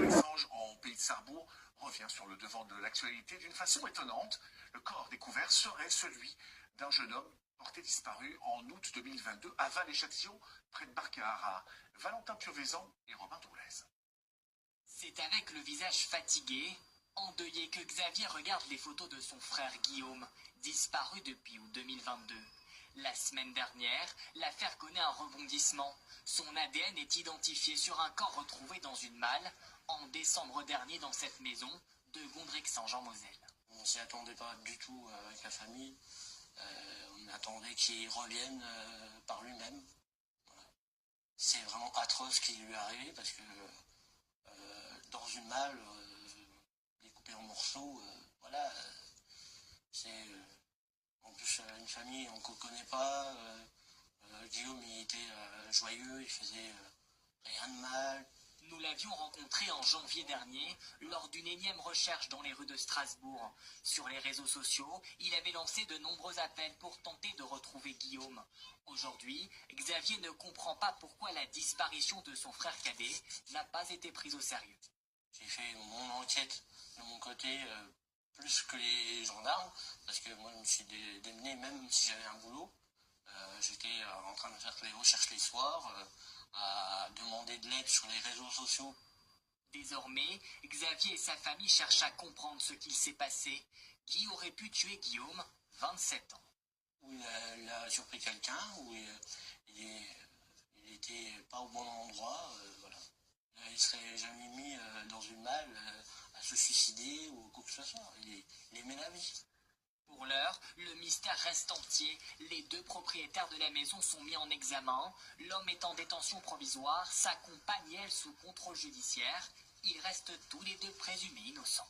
Assange en pays de Sarrebourg revient sur le devant de l'actualité d'une façon étonnante. Le corps découvert serait celui d'un jeune homme porté disparu en août 2022 à Val-et-Châtillon, près de Barcahara. Valentin Piovesan et Robin Doulez. C'est avec le visage fatigué, endeuillé, que Xavier regarde les photos de son frère Guillaume, disparu depuis août 2022. La semaine dernière, l'affaire connaît un rebondissement. Son ADN est identifié sur un corps retrouvé dans une malle en décembre dernier dans cette maison de Gondrexen-Jean-Moselle. On s'y attendait pas du tout avec la famille. On attendait qu'il revienne par lui-même. Voilà. C'est vraiment atroce ce qui lui est arrivé parce que dans une malle, découpée en morceaux, voilà, c'est en plus une famille qu'on ne connaît pas. Guillaume, il était joyeux, il faisait rien de mal. Nous l'avions rencontré en janvier dernier lors d'une énième recherche dans les rues de Strasbourg. Sur les réseaux sociaux, il avait lancé de nombreux appels pour tenter de retrouver Guillaume. Aujourd'hui, Xavier ne comprend pas pourquoi la disparition de son frère cadet n'a pas été prise au sérieux. J'ai fait mon enquête de mon côté plus que les gendarmes, parce que moi je me suis démené même si j'avais un boulot. J'étais en train de faire les recherches les soirs, à demander de l'aide sur les réseaux sociaux. Désormais, Xavier et sa famille cherchent à comprendre ce qu'il s'est passé. Qui aurait pu tuer Guillaume, 27 ans? Où il a surpris quelqu'un, où il était pas au bon endroit, voilà. Il serait jamais mis dans une malle à se suicider ou quoi que ce soit. Il aimait la vie. Pour l'heure, le mystère reste entier. Les deux propriétaires de la maison sont mis en examen. L'homme est en détention provisoire, sa compagne, elle, sous contrôle judiciaire. Ils restent tous les deux présumés innocents.